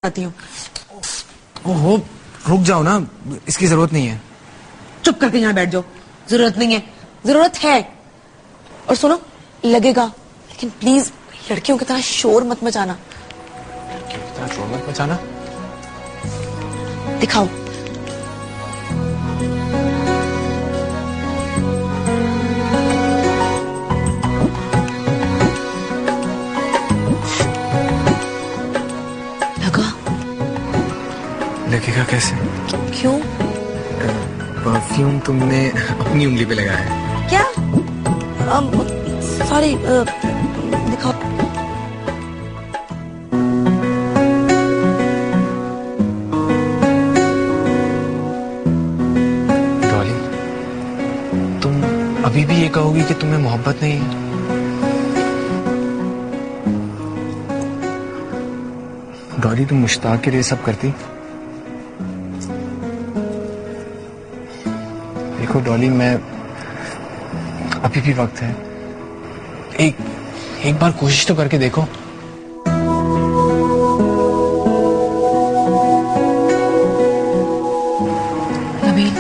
आती हूँ। ओहो, रुक जाओ ना, इसकी जरूरत नहीं है। चुप करके यहाँ बैठ जाओ। जरूरत नहीं है, जरूरत है। और सुनो, लगेगा, लेकिन प्लीज लड़कियों की तरह शोर मत मचाना। लड़कियों की तरह शोर मत मचाना? दिखाओ। लगा? लगेगा कैसे? क्यों? परफ्यूम तुमने अपनी उंगली पे लगाया है। क्या? सॉरी, दिखाओ। डॉली, तुम अभी भी ये कहोगी कि तुम्हें मोहब्बत नहीं है? डॉली, तुम मुश्ताक के लिए सब करती? देखो डॉली, मैं अभी भी वक्त है, एक बार कोशिश तो करके देखो। नबील,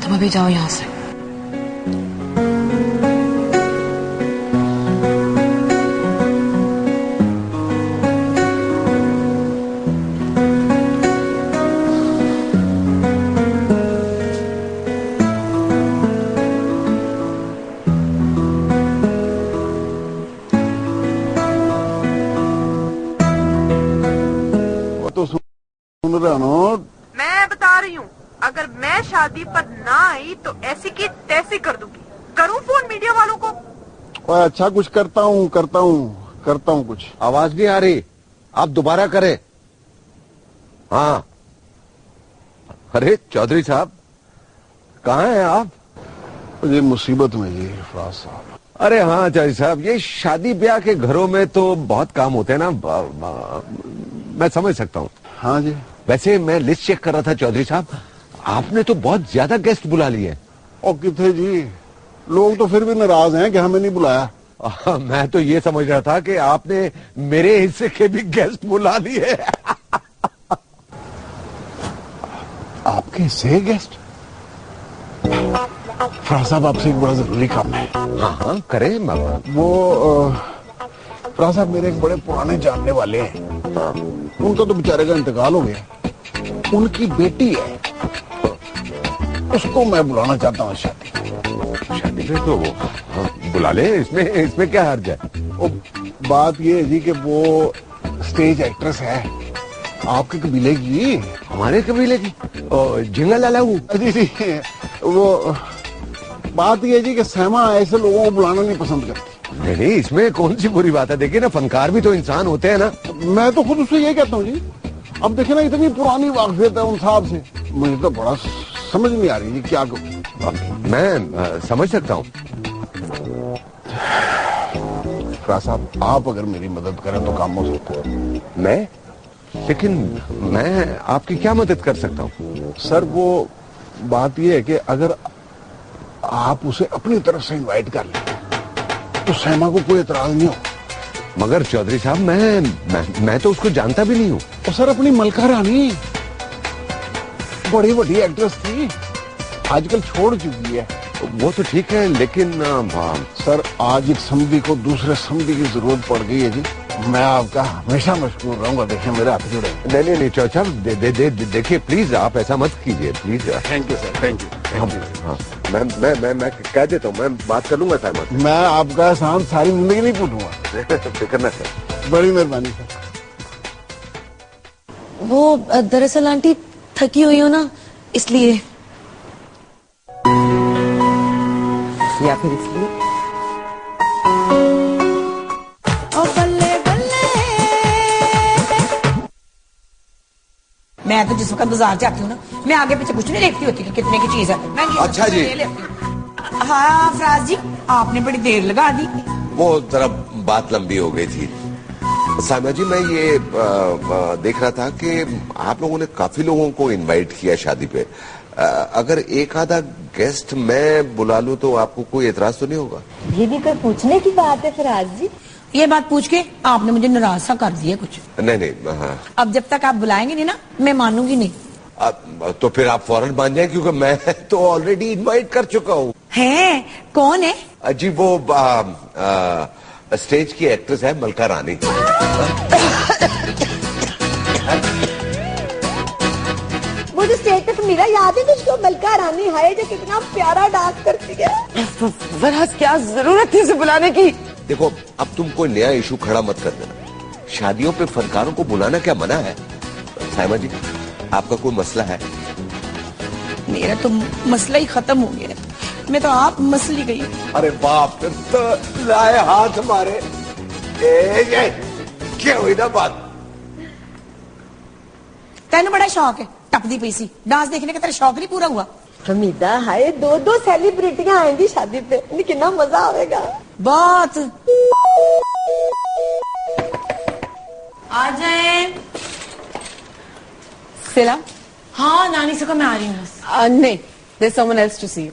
तुम अभी जाओ यहां से। सुन रहा हूँ। मैं बता रही हूँ, अगर मैं शादी पर ना आई तो ऐसी की तैसी कर दूंगी। करूँ फोन मीडिया वालों को? अच्छा, कुछ करता हूँ कुछ। आवाज नहीं आ रही, आप दोबारा करें। हाँ, अरे चौधरी साहब, कहाँ हैं आप? ये मुसीबत में जी फराज साहब। अरे हाँ चौधरी साहब, ये शादी ब्याह के घरों में तो बहुत काम होते हैं ना, मैं समझ सकता हूँ। हाँ जी। वैसे मैं लिस्ट चेक कर रहा था चौधरी साहब, आपने तो बहुत ज्यादा गेस्ट बुला लिए। और कितने जी, लोग तो फिर भी नाराज हैं कि हमें नहीं बुलाया। मैं तो ये समझ रहा था कि आपने मेरे हिस्से के भी गेस्ट बुला लिए। आपके हिस्से गेस्ट? फराज साहब, आपसे एक बड़ा जरूरी काम है। हाँ हाँ करें। वो फराज साहब, मेरे एक बड़े पुराने जानने वाले हैं। उनका तो बेचारे का इंतकाल हो गया। उनकी बेटी है, उसको मैं बुलाना चाहता हूँ शादी पे। तो वो बुला ले, इसमें क्या हर्ज है? बात ये है जी कि वो स्टेज एक्ट्रेस है, आपके कबीले की। हमारे कबीले की? झिंगा लाला हूँ जी। वो बात ये है जी कि सहमा ऐसे लोगों को बुलाना नहीं पसंद करती। नहीं, इसमें कौन सी बुरी बात है? देखिए ना, फनकार भी तो इंसान होते हैं ना। मैं तो खुद उससे ये कहता हूँ जी। अब देखिए ना, इतनी पुरानी वाकफियत है उन साहब से, मुझे तो बड़ा समझ नहीं आ रही जी क्या करूं। मैं समझ सकता हूँ। साहब, आप अगर मेरी मदद करें तो काम हो सकता है। मैं? लेकिन मैं आपकी क्या मदद कर सकता हूँ? सर, वो बात ये है कि अगर आप उसे अपनी तरफ से इनवाइट कर लें तो सहमा को कोई एतराज नहीं हो। मगर चौधरी साहब, मैं तो उसको जानता भी नहीं हूँ। तो सर, अपनी मलका रानी बड़ी बड़ी एक्ट्रेस थी, आजकल छोड़ चुकी है। वो तो ठीक है, लेकिन सर, आज एक समधी को दूसरे समधी की जरूरत पड़ गई है जी। मैं आपका हमेशा मशहूर रहूंगा। देखिए, मेरे हाथ जुड़े। नहीं चौधरी साहब, देखिए प्लीज, आप ऐसा मत कीजिए please. Thank you sir, thank you. हाँ, मैं कह देता हूँ, मैं बात कर लूंगा सहमा से। मैं आपका एहसान सारी जिंदगी नहीं भूलूंगा। फिक्र ना सर। बड़ी मेहरबानी सर। वो दरअसल आंटी थकी हुई हो ना, इसलिए। या फिर इसलिए? मैं तो जिस वक्त बाजार जाती हूँ ना, मैं आगे पीछे कुछ नहीं देखती होती कि कितने की चीज है। मैं अच्छा जी। हाँ फराज जी, आपने बड़ी देर लगा दी। वो जरा बात लंबी हो गई थी। साइमा जी, मैं ये देख रहा था कि आप लोगों ने काफी लोगों को इनवाइट किया शादी पे। अगर एक आधा गेस्ट मैं बुला लूं तो आपको कोई एतराज तो नहीं होगा? ये भी कोई पूछने की बात है फराज जी? ये बात पूछ के आपने मुझे नाराज सा कर दिया कुछ। नहीं नहीं, हाँ। अब जब तक आप बुलाएंगे नहीं ना, मैं मानूंगी नहीं। तो फिर आप फौरन मान जाए, क्योंकि मैं तो ऑलरेडी इनवाइट कर चुका हूँ। है? कौन है? जी वो स्टेज की एक्ट्रेस है मलका रानी। वो जो स्टेटस मेरा याद है तुझको, मलका रानी है जो कितना प्यारा डांस करती है। फरहत क्या जरूरत थी उसे बुलाने की? देखो, अब तुम कोई नया इशू खड़ा मत कर देना। शादियों पे फनकारों को बुलाना क्या मना है? साइमा जी, आपका कोई मसला है? मेरा तो मसला ही खत्म हो गया, मैं तो आप मसली गई। अरे बाप, फिर तो लाए हाथ हमारे। क्या हुई ना बात? तेन बड़ा शौक है, टपदी पई सी डांस देखने का, तेरा शौक नहीं पूरा हुआ? हमीदा हाय, दो सेलिब्रिटियां आएंगी शादी पे, कितना मजा आएगा। बहुत। आ जाए। सिला? हाँ नानी से को मैं आ रही हूँ बस। नहीं, there's someone else to see you.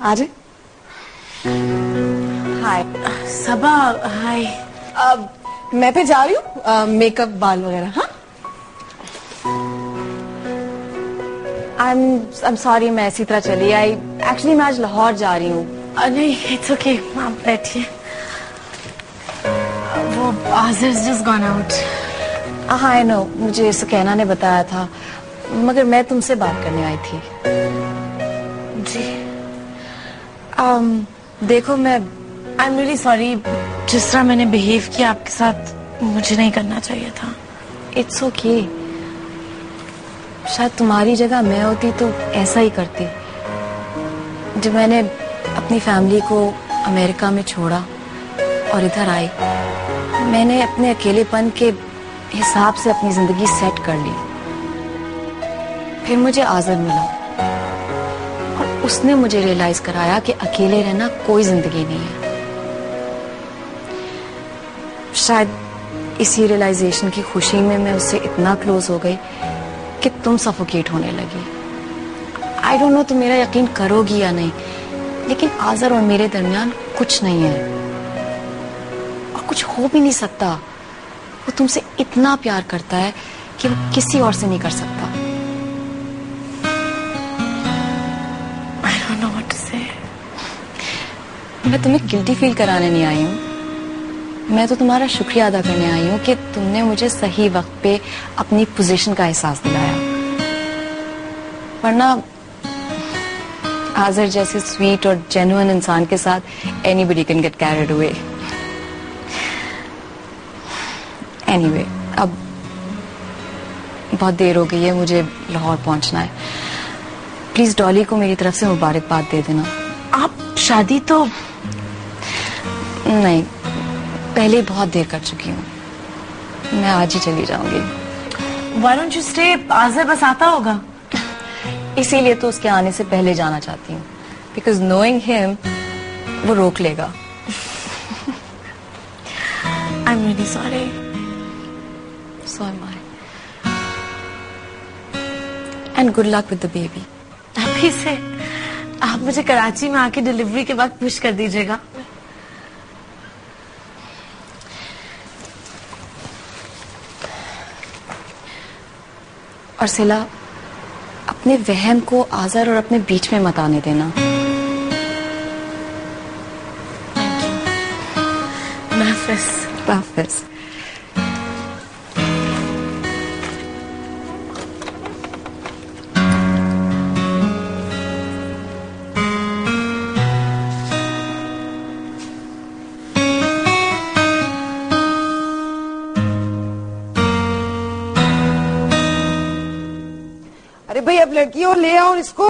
आ जाए। हाय सबा, हाय। मैं पे जा रही हूँ मेकअप बाल वगैरह। हाँ I'm sorry, मैं इसी तरह चली आई। एक्चुअली मैं आज लाहौर जा रही हूँ। नहीं, it's okay, आप बैठिए। वो आज़िज़ just gone out। हाँ आई नो, मुझे इसे कहना ने बताया था, मगर मैं तुमसे बात करने आई थी। जी। देखो मैं I'm really sorry, जिस तरह मैंने बिहेव किया आपके साथ मुझे नहीं करना चाहिए था। It's okay. शायद तुम्हारी जगह मैं होती तो ऐसा ही करती। जब मैंने अपनी फैमिली को अमेरिका में छोड़ा और इधर आई, मैंने अपने अकेलेपन के हिसाब से अपनी जिंदगी सेट कर ली। फिर मुझे आज़र मिला और उसने मुझे रियलाइज कराया कि अकेले रहना कोई जिंदगी नहीं है। शायद इसी रियलाइजेशन की खुशी में मैं उससे इतना क्लोज हो गई कि तुम सफोकेट होने लगी। आई डोंट नो तुम मेरा यकीन करोगी या नहीं, लेकिन आज़र और मेरे दरमियान कुछ नहीं है और कुछ हो भी नहीं सकता। वो तुमसे इतना प्यार करता है कि वो किसी और से नहीं कर सकता। I don't know what to say। मैं तुम्हें गिल्टी फील कराने नहीं आई हूँ, मैं तो तुम्हारा शुक्रिया अदा करने आई हूँ कि तुमने मुझे सही वक्त पे अपनी पोजीशन का एहसास दिलाया। वरना आज़र जैसे स्वीट और जेन्युइन इंसान के साथ anybody can get carried away. Anyway, अब बहुत देर हो गई है, मुझे लाहौर पहुंचना है। प्लीज डॉली को मेरी तरफ से मुबारकबाद दे देना। आप शादी तो नहीं, पहले ही बहुत देर कर चुकी हूँ, मैं आज ही चली जाऊंगी। Why don't you stay? Azar बस आता होगा। इसीलिए तो उसके आने से पहले जाना चाहती हूँ, बिकॉज नोइंग हिम वो रोक लेगा। I'm really sorry। So am I। And good luck with the baby। अभी से आप मुझे कराची में आके डिलीवरी के वक्त पुश कर दीजिएगा। और सिला, अपने वहम को आज़र और अपने बीच में मत आने देना। हाफिज़। अरे भाई अब लड़कियों ले आओ इसको।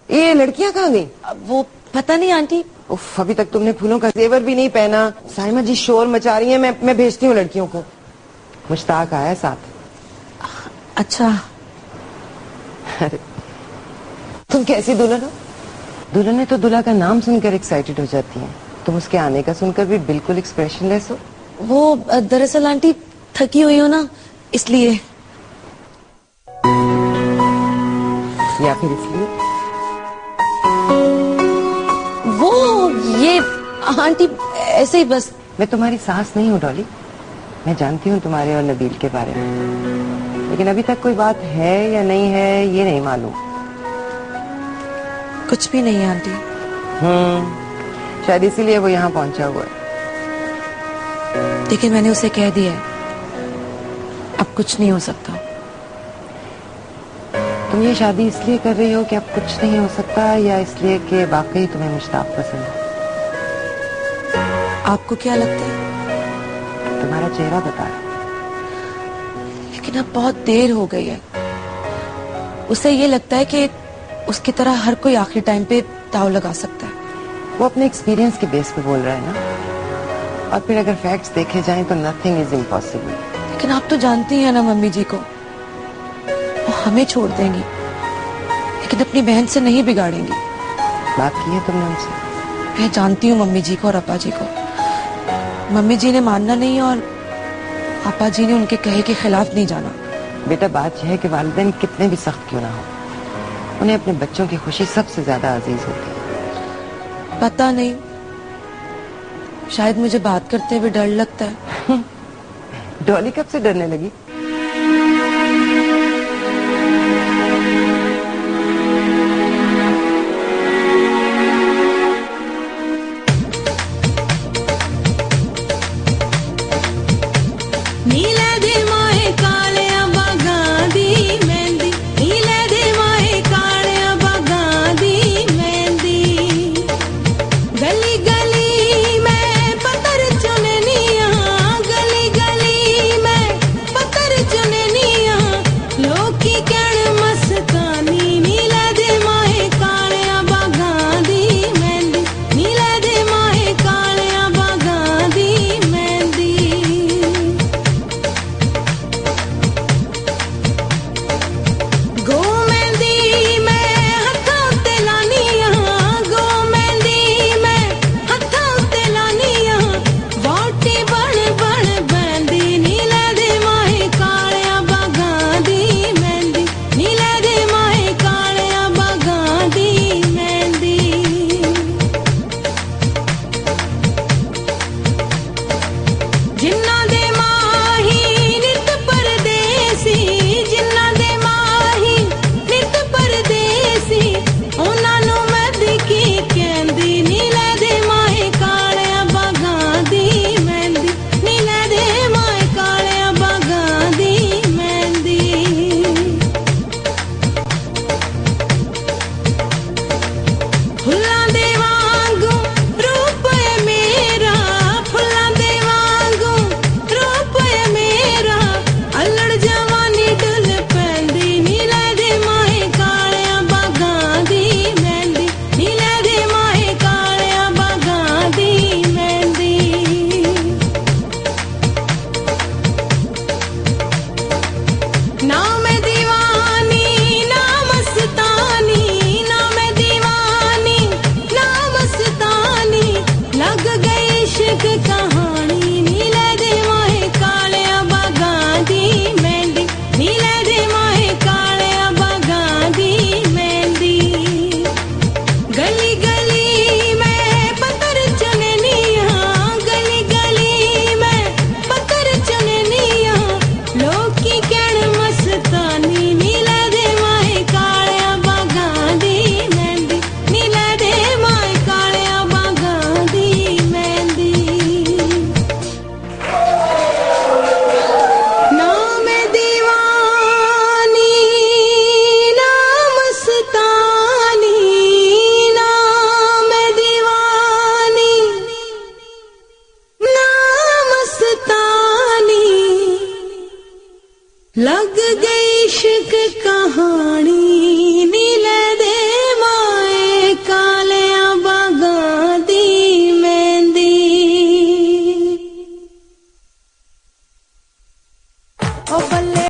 ये लड़कियां कहाँ गई? वो पता नहीं आंटी। उफ, अभी तक तुमने फूलों का जेवर भी नहीं पहना। साइमा जी शोर मचा रही है, मैं भेजती हूँ लड़कियों को। मुश्ताक आया साथ। अच्छा। अरे तुम कैसी दुल्हन हो? दुल्हन तो दूल्हा का नाम सुनकर एक्साइटेड हो जाती है, तुम उसके आने का सुनकर भी बिल्कुल एक्सप्रेशनलेस हो। वो दरअसल आंटी थकी हुई हो ना, इसलिए। या फिर इसलिए? वो ये आंटी ऐसे ही बस। मैं तुम्हारी सास नहीं हूँ डॉली, मैं जानती हूँ तुम्हारे और नबील के बारे में, लेकिन अभी तक कोई बात है या नहीं है ये नहीं मालूम। कुछ भी नहीं है आंटी। शायद इसीलिए वो यहाँ पहुंचा हुआ है। लेकिन मैंने उसे कह दिया है अब कुछ नहीं हो सकता। तुम ये शादी इसलिए कर रही हो कि अब कुछ नहीं हो सकता, या इसलिए कि वाकई तुम्हें मुश्ताक पसंद है? आपको क्या लगता है? तुम्हारा चेहरा बता रहा। लेकिन अब बहुत देर हो गई है। उसे ये लगता है कि उसकी तरह हर कोई आखिरी टाइम पे दाव लगा सकता है। वो अपने एक्सपीरियंस के बेस पे बोल रहा है ना, और फिर अगर फैक्ट्स देखे जाएं तो नथिंग इज इम्पॉसिबल। लेकिन आप तो जानती हैं ना मम्मी जी को, वो हमें छोड़ देंगी लेकिन अपनी बहन से नहीं बिगाड़ेंगी। बात की है तुमने उनसे? मैं जानती हूँ मम्मी जी को और अपा जी को। मम्मी जी ने मानना नहीं और अपा जी ने उनके कहे के खिलाफ नहीं जाना। बेटा बात यह है कि वालिदैन कितने भी सख्त क्यों ना हो, उन्हें अपने बच्चों की खुशी सबसे ज्यादा अजीज होती है। पता नहीं, शायद मुझे बात करते हुए डर लगता है। डॉली कब से डरने लगी? लग गई इश्क कहानी।